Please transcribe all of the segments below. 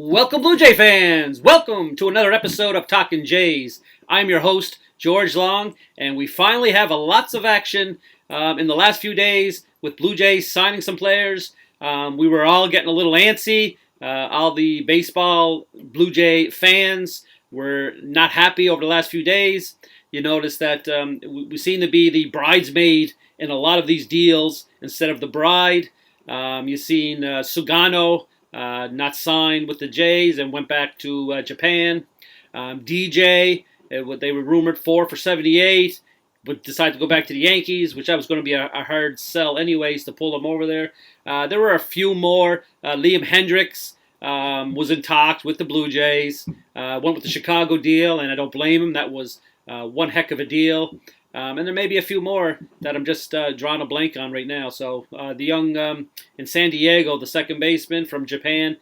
Welcome, Blue Jay fans! Welcome to another episode of Talkin' Jays. I'm your host, George Long, and we finally have lots of action in the last few days with Blue Jays signing some players. We were all getting a little antsy. All the baseball Blue Jay fans were not happy over the last few days. You notice that we seem to be the bridesmaid in a lot of these deals instead of the bride. You've seen Sugano not signed with the Jays and went back to Japan. DJ, they were rumored for 78, but decided to go back to the Yankees, which that was going to be a hard sell anyways to pull them over there. There were a few more. Liam Hendricks was in talks with the Blue Jays. Went with the Chicago deal, and I don't blame him. That was one heck of a deal. And there may be a few more that I'm just drawing a blank on right now. So the young in San Diego, the second baseman from Japan,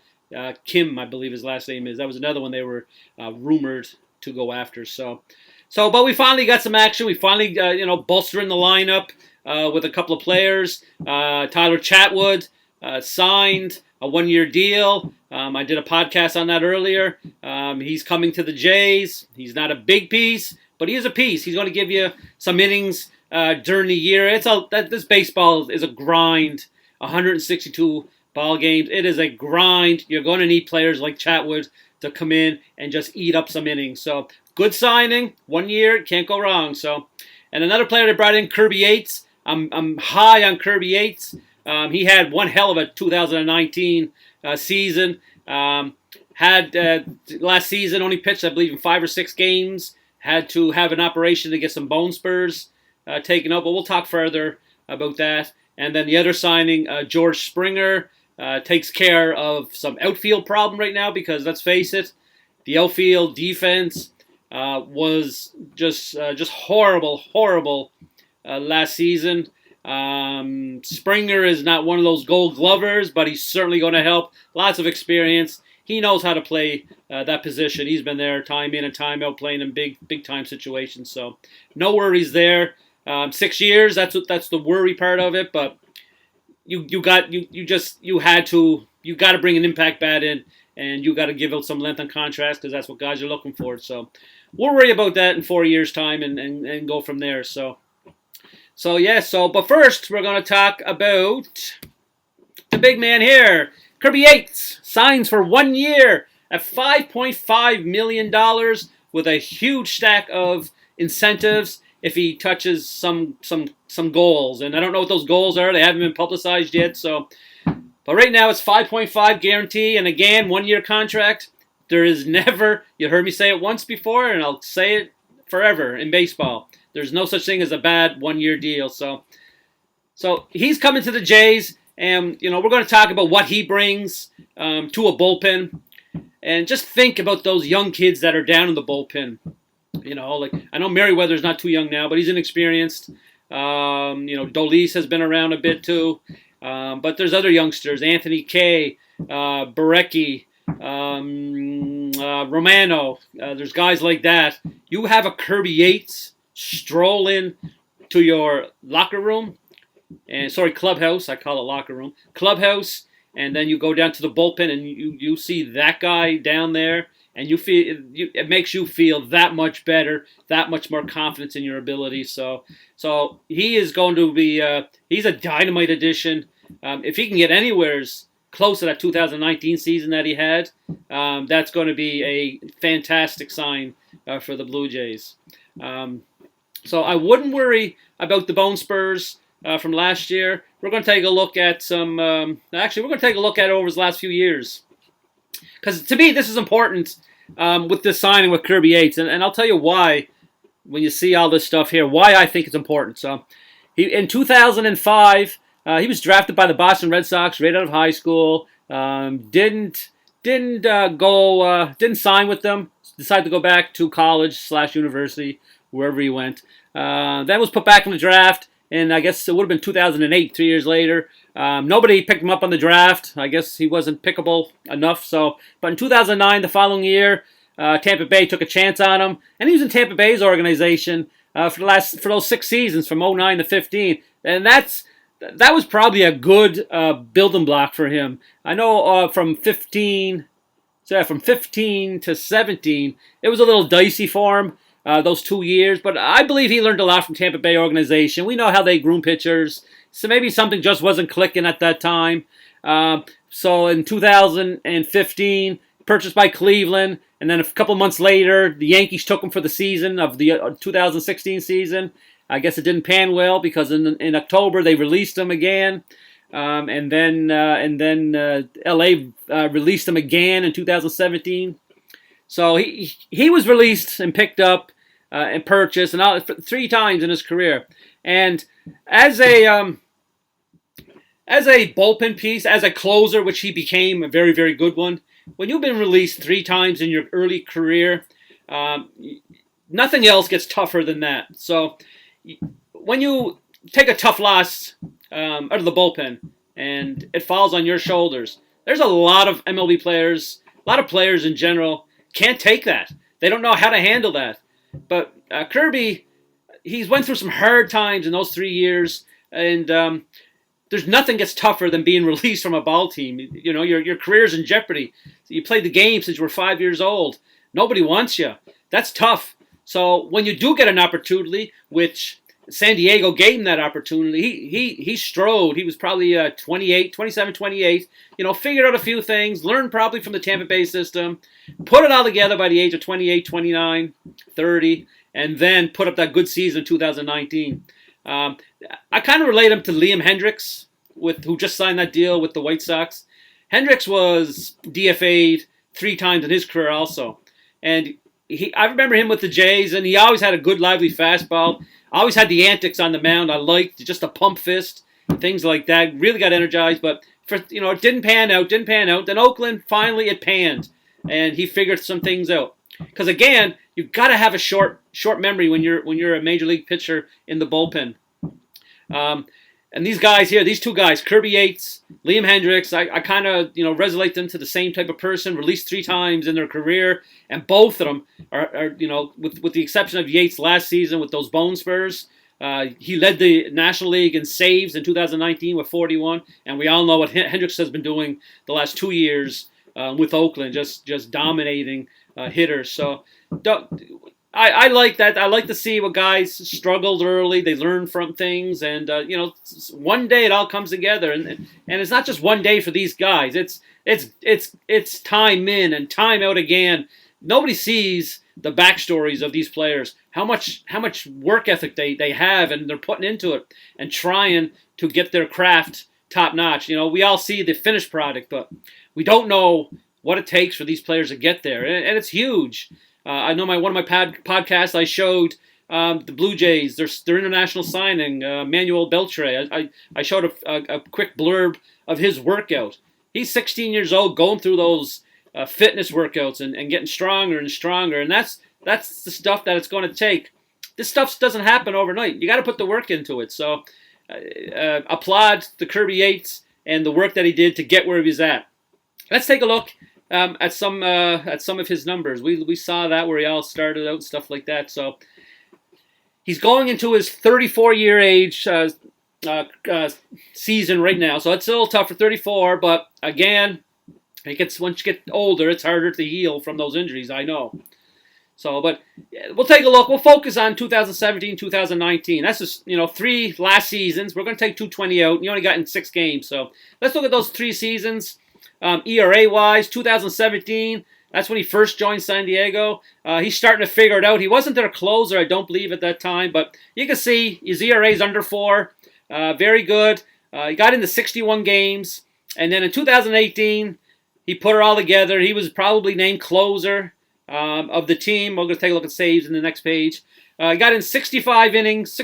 Kim, I believe his last name is. That was another one they were rumored to go after. But we finally got some action. We finally, bolstering the lineup with a couple of players. Tyler Chatwood signed a one-year deal. I did a podcast on that earlier. He's coming to the Jays. He's not a big piece, but he is a piece. He's going to give you some innings during the year. This baseball is a grind. 162 ball games. It is a grind. You're going to need players like Chatwood to come in and just eat up some innings. So good signing. 1 year, can't go wrong. And another player that brought in, Kirby Yates. I'm high on Kirby Yates. He had one hell of a 2019 season. Last season only pitched, I believe, in 5 or 6 games. Had to have an operation to get some bone spurs taken out, but we'll talk further about that. And then the other signing, George Springer, takes care of some outfield problem right now because, let's face it, the outfield defense was just horrible last season. Springer is not one of those gold glovers, but he's certainly going to help. Lots of experience. He knows how to play that position. He's been there time in and time out playing in big time situations. So no worries there. 6 years, that's the worry part of it. But you got to bring an impact bat in, and you got to give out some length on contracts because that's what guys are looking for. So we'll worry about that in 4 years' time and go from there. But first we're going to talk about the big man here. Kirby Yates signs for 1 year at $5.5 million with a huge stack of incentives if he touches some goals. And I don't know what those goals are. They haven't been publicized yet. But right now it's 5.5 guarantee. And again, 1 year contract. There is never, you heard me say it once before, and I'll say it forever in baseball. There's no such thing as a bad 1 year deal. So he's coming to the Jays. And, we're going to talk about what he brings to a bullpen. And just think about those young kids that are down in the bullpen. I know Merriweather's not too young now, but he's inexperienced. Dolis has been around a bit too. But there's other youngsters. Anthony Kay, Barecki, Romano. There's guys like that. You have a Kirby Yates stroll in to your locker room. Clubhouse. I call it locker room. Clubhouse, and then you go down to the bullpen, and you see that guy down there, and it makes you feel that much better, that much more confidence in your ability. So he is going to be he's a dynamite addition. If he can get anywhere close to that 2019 season that he had, that's going to be a fantastic sign for the Blue Jays. So I wouldn't worry about the bone spurs from last year. We're going to take a look at some. We're going to take a look at it over his last few years, because to me this is important with this signing with Kirby Yates, and I'll tell you why when you see all this stuff here. Why I think it's important. So, in 2005, he was drafted by the Boston Red Sox right out of high school. Didn't sign with them. Decided to go back to college / university, wherever he went. Then was put back in the draft. And I guess it would have been 2008, 3 years later. Nobody picked him up on the draft. I guess he wasn't pickable enough. But in 2009, the following year, Tampa Bay took a chance on him, and he was in Tampa Bay's organization for those 6 seasons from 09 to 15, and that was probably a good building block for him. I know from 15 So from 15 to 17, it was a little dicey for him, those 2 years. But I believe he learned a lot from Tampa Bay organization. We know how they groom pitchers. So maybe something just wasn't clicking at that time. So in 2015, purchased by Cleveland. And then a couple months later, the Yankees took him for the season of the 2016 season. I guess it didn't pan well because in October they released him again. And then LA released him again in 2017. So he was released and picked up and purchased and all, 3 times in his career. And as a bullpen piece, as a closer, which he became a very, very good one, when you've been released 3 times in your early career, nothing else gets tougher than that. So when you take a tough loss out of the bullpen and it falls on your shoulders, there's a lot of MLB players, a lot of players in general can't take that. They don't know how to handle that. But Kirby, he's went through some hard times in those 3 years, and there's nothing gets tougher than being released from a ball team. You know, your career's in jeopardy. You played the game since you were 5 years old. Nobody wants you. That's tough. So when you do get an opportunity, which San Diego gave him that opportunity, he strode. He was probably 27, 28. You know, figured out a few things, learned probably from the Tampa Bay system, put it all together by the age of 28, 29, 30, and then put up that good season in 2019. I kind of relate him to Liam Hendricks, who just signed that deal with the White Sox. Hendricks was DFA'd 3 times in his career also. And I remember him with the Jays, and he always had a good, lively fastball. Always had the antics on the mound. I liked just a pump fist, things like that. Really got energized, but it didn't pan out. Then Oakland, finally it panned, and he figured some things out. Because again, you've got to have a short memory when you're a major league pitcher in the bullpen. And these guys here, these 2 guys, Kirby Yates, Liam Hendricks, I kind of resonate them to the same type of person. Released 3 times in their career, and both of them are with the exception of Yates last season with those bone spurs. He led the National League in saves in 2019 with 41, and we all know what Hendricks has been doing the last 2 years with Oakland, just dominating hitters. So I like that. I like to see what guys struggled early. They learn from things, and one day it all comes together. And it's not just one day for these guys. It's time in and time out again. Nobody sees the backstories of these players. How much work ethic they have, and they're putting into it and trying to get their craft top notch. We all see the finished product, but we don't know what it takes for these players to get there, and it's huge. I know one of my podcasts I showed the Blue Jays, their international signing, Manuel Beltre. I showed a quick blurb of his workout. He's 16 years old, going through those fitness workouts and getting stronger and stronger, and that's the stuff that it's going to take. This stuff doesn't happen overnight. You got to put the work into it. So applaud the Kirby Yates and the work that he did to get where he was at. Let's take a look at some of his numbers. We saw that where he all started out, stuff like that. So he's going into his 34-year age season right now. So it's a little tough for 34, but again, once you get older, it's harder to heal from those injuries. I know. So, but we'll take a look. We'll focus on 2017, 2019. That's just 3 last seasons. We're going to take 220 out. You only got in 6 games, so let's look at those 3 seasons. ERA-wise, 2017, that's when he first joined San Diego. He's starting to figure it out. He wasn't their closer, I don't believe, at that time, but you can see his ERA's under 4. Very good. He got into 61 games, and then in 2018, he put it all together. He was probably named closer of the team. We're going to take a look at saves in the next page. He got in 65 games,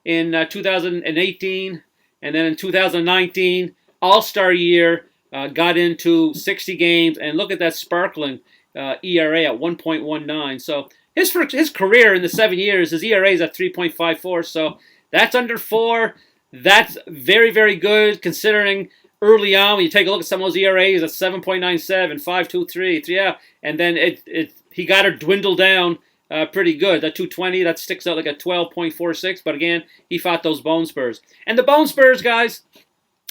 in 2018, and then in 2019, All-Star year, got into 60 games, and look at that sparkling ERA at 1.19. So his career in the 7 years, his ERA is at 3.54. So that's under 4. That's very, very good considering early on when you take a look at some of those ERAs at 7.97, 5.23, yeah, and then he got her dwindled down pretty good. That 220 that sticks out like a 12.46. But again, he fought those bone spurs, and the bone spurs, guys.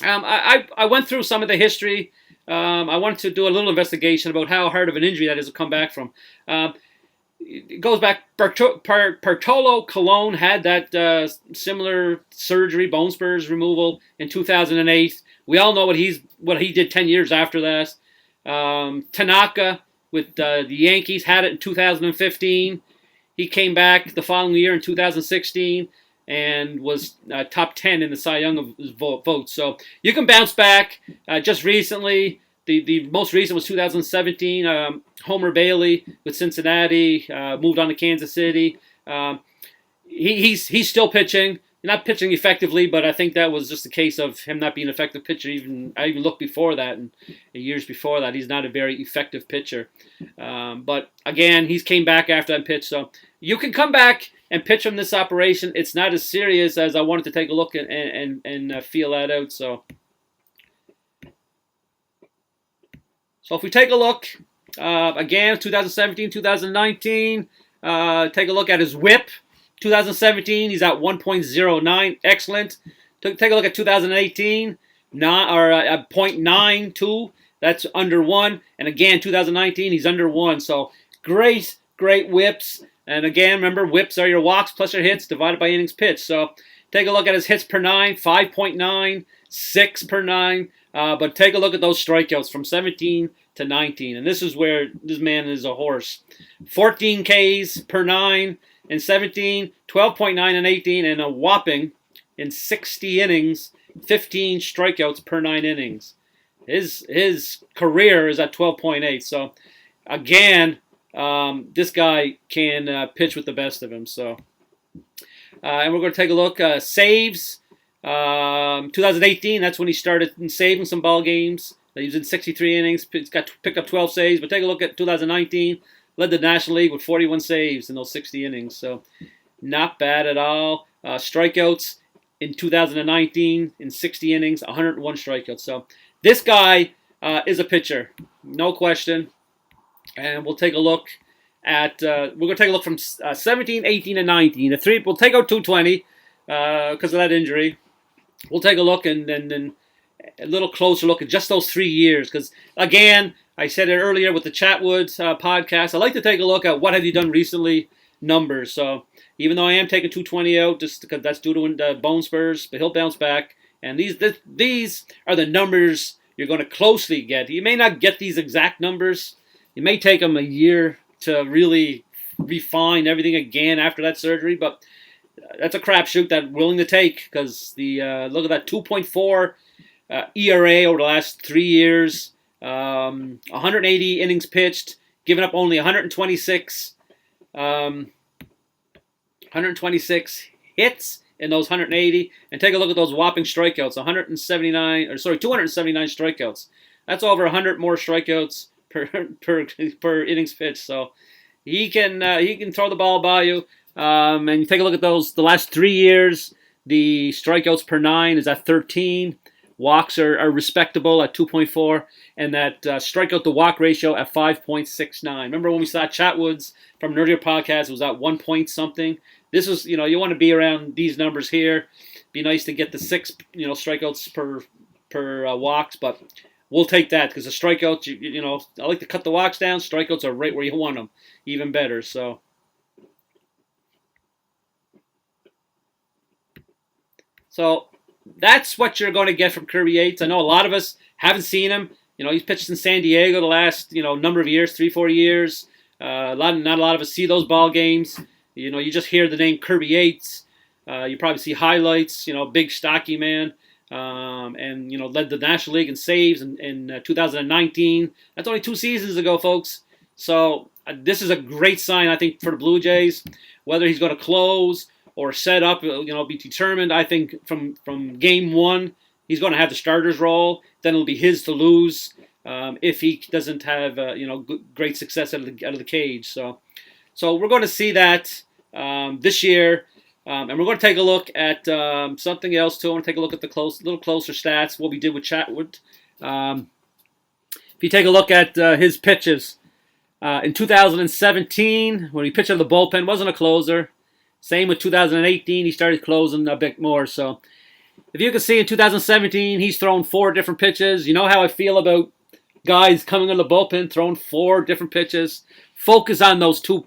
I went through some of the history I wanted to do a little investigation about how hard of an injury that is to come back from. It goes back. Bartolo Colon had that similar surgery, bone spurs removal, in 2008. We all know what he did 10 years after that. Tanaka with the Yankees had it in 2015. He came back the following year in 2016 and was top 10 in the Cy Young votes. So you can bounce back. Just recently, the most recent was 2017. Homer Bailey with Cincinnati moved on to Kansas City. He's still pitching. Not pitching effectively, but I think that was just a case of him not being an effective pitcher. I even looked before that, and years before that, he's not a very effective pitcher. But again, he's came back after that pitch, so you can come back and pitch from this operation. It's not as serious as I wanted to take a look and feel that out. So if we take a look again, 2017, 2019, take a look at his WHIP. 2017, he's at 1.09, excellent. Take a look at 2018, 0.92, that's under 1. And again, 2019, he's under 1. So great WHIPs. And again, remember, WHIPs are your walks plus your hits divided by innings pitched. So take a look at his hits per 9, 5.9, 6 per 9. But take a look at those strikeouts from 17 to 19. And this is where this man is a horse. 14 Ks per 9. In 17, 12.9 in 18, and a whopping, in 60 innings, 15 strikeouts per 9 innings. His career is at 12.8. So, again, this guy can pitch with the best of him. So, and we're going to take a look. Saves, 2018, that's when he started saving some ball games. He was in 63 innings, picked up 12 saves. But take a look at 2019. Led the National League with 41 saves in those 60 innings. So not bad at all. Strikeouts in 2019 in 60 innings, 101 strikeouts. So this guy is a pitcher, no question. And we'll take a look at, we're going to take a look from 17, 18, and 19. We'll take out 220 because of that injury. We'll take a look and then a little closer look at just those 3 years. Because, again, I said it earlier with the Chatwood podcast, I like to take a look at what have you done recently numbers. So even though I am taking 220 out, just because that's due to bone spurs, but he'll bounce back. And these are the numbers you're going to closely get. You may not get these exact numbers. It may take him a year to really refine everything again after that surgery, but that's a crapshoot that I'm willing to take because look at that 2.4 ERA over the last 3 years. 180 innings pitched, giving up only 126 hits in those 180. And take a look at those whopping strikeouts, 279 strikeouts. That's over 100 more strikeouts per innings pitched. So he can throw the ball by you. And you take a look at the last 3 years, the strikeouts per 9 is at 13. Walks are respectable at 2.4, and that strikeout to walk ratio at 5.69. Remember when we saw Chatwoods from an earlier podcast, it was at 1 point something. This was, you want to be around these numbers here. Be nice to get the 6, strikeouts per walks, but we'll take that because the strikeouts, I like to cut the walks down. Strikeouts are right where you want them, even better. So that's what you're going to get from Kirby Yates. I know a lot of us haven't seen him. He's pitched in San Diego the last, number of years, 3-4 years. Not a lot of us see those ball games. You just hear the name Kirby Yates. You probably see highlights, big stocky man. And led the National League in saves in 2019. That's only 2 seasons ago, folks. So this is a great sign, I think, for the Blue Jays. Whether he's going to close or set up, be determined. I think from game 1, he's going to have the starter's role. Then it'll be his to lose if he doesn't have great success out of the cage. So we're going to see that this year, and we're going to take a look at something else too. I want to take a look at the little closer stats. What we did with Chatwood. If you take a look at his pitches in 2017, when he pitched out of the bullpen, wasn't a closer. Same with 2018, he started closing a bit more. So if you can see in 2017, he's thrown 4 different pitches. You know how I feel about guys coming in the bullpen, throwing 4 different pitches. Focus on those two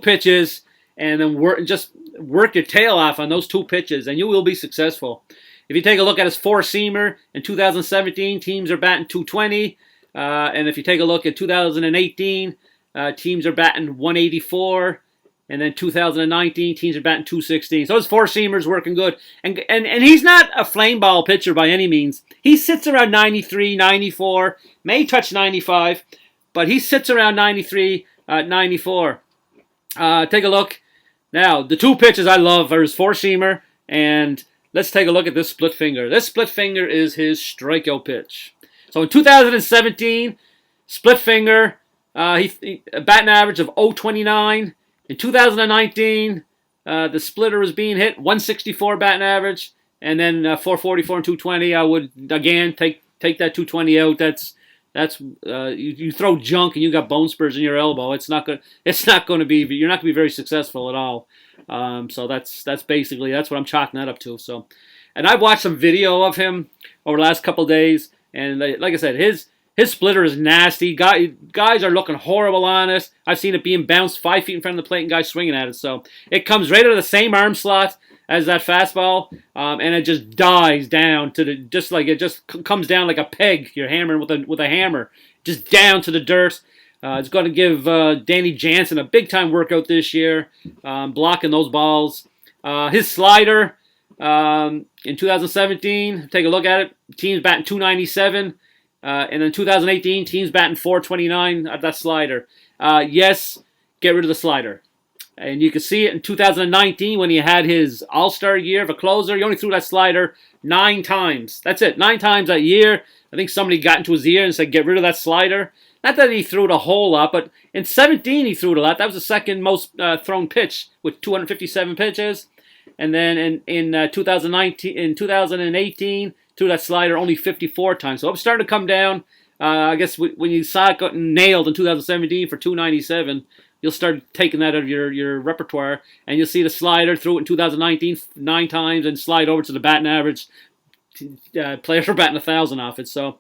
pitches, and then work your tail off on those 2 pitches, and you will be successful. If you take a look at his 4-seamer in 2017, teams are batting 220. And if you take a look at 2018, teams are batting 184. And then 2019, teams are batting 216. So his 4-seamer's working good. And he's not a flame ball pitcher by any means. He sits around 93, 94, may touch 95, but he sits around 93, 94. Take a look. Now, the 2 pitches I love are his 4-seamer, and let's take a look at this split finger. This split finger is his strikeout pitch. So in 2017, split finger, he a batting average of 0.29. In 2019, the splitter was being hit, 164 batting average, and then 444 and 220. I would again take that 220 out. That's you throw junk and you got bone spurs in your elbow. It's not going to be. You're not going to be very successful at all. So that's basically what I'm chalking that up to. So, and I've watched some video of him over the last couple of days, and like I said, his splitter is nasty. Guys are looking horrible on it. I've seen it being bounced 5 feet in front of the plate and guys swinging at it. So it comes right out of the same arm slot as that fastball, and it just dives down to it just comes down like a peg you're hammering with a hammer, just down to the dirt. It's going to give Danny Jansen a big time workout this year, blocking those balls. His slider in 2017, take a look at it. Teams batting 297. And in 2018, teams batting 429 at that slider. Yes, get rid of the slider. And you can see it in 2019 when he had his all-star year of a closer. He only threw that slider 9 times. That's it, 9 times that year. I think somebody got into his ear and said, get rid of that slider. Not that he threw it a whole lot, but in 17 he threw it a lot. That was the second most thrown pitch with 257 pitches. And then in 2018, threw that slider only 54 times. So it was starting to come down. I guess when you saw it getting nailed in 2017 for 297, you'll start taking that out of your repertoire, and you'll see the slider, threw it in 2019 9 times, and slide over to the batting average. Players are batting 1,000 off it. So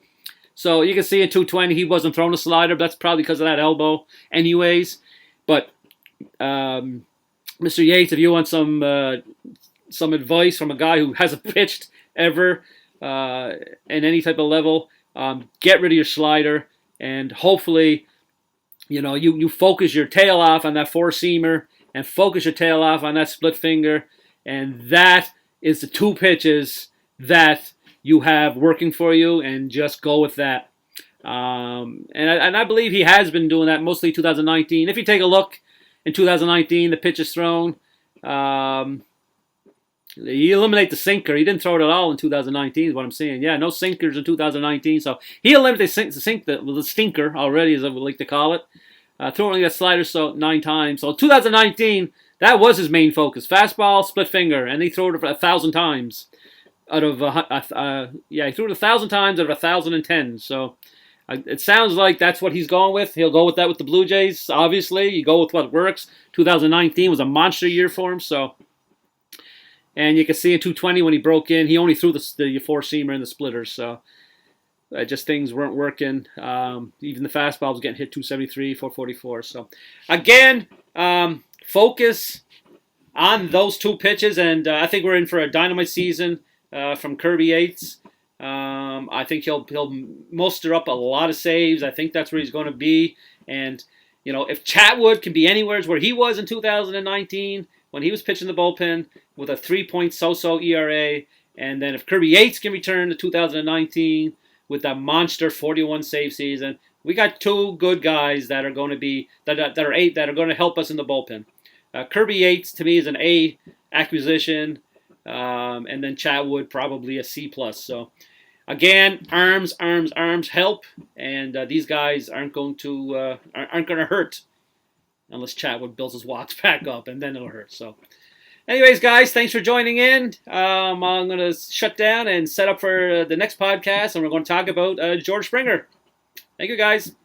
you can see in 220 he wasn't throwing a slider, but that's probably because of that elbow anyways. But Mr. Yates, if you want some advice from a guy who hasn't pitched ever in any type of level, get rid of your slider, and hopefully you focus your tail off on that 4-seamer and focus your tail off on that split finger, and that is the 2 pitches that you have working for you, and just go with that. And I believe he has been doing that mostly 2019. If you take a look in 2019, the pitches thrown, he eliminated the sinker. He didn't throw it at all in 2019 is what I'm saying. Yeah, no sinkers in 2019. So he eliminated the stinker already, as I would like to call it. Threw only that slider 9 times. So 2019, that was his main focus. Fastball, split finger, and he threw it 1,000 times. He threw it 1,000 times out of 1,010. So it sounds like that's what he's going with. He'll go with that with the Blue Jays, obviously. You go with what works. 2019 was a monster year for him, so... And you can see in 220 when he broke in, he only threw the 4-seamer and the splitters. So just things weren't working. Even the fastball was getting hit 273, 444. So again, focus on those 2 pitches. And I think we're in for a dynamite season from Kirby Yates. I think he'll muster up a lot of saves. I think that's where he's going to be. And, if Chatwood can be anywhere where he was in 2019, when he was pitching the bullpen with a 3-point so-so ERA, and then if Kirby Yates can return to 2019 with that monster 41 save season, we got 2 good guys that are going to be that are going to help us in the bullpen. Kirby Yates to me is an A acquisition, and then Chatwood probably a C+. So again, arms help, and these guys aren't going to hurt. Unless Chatwood builds his watts back up, and then it'll hurt. So, anyways, guys, thanks for joining in. I'm going to shut down and set up for the next podcast, and we're going to talk about George Springer. Thank you, guys.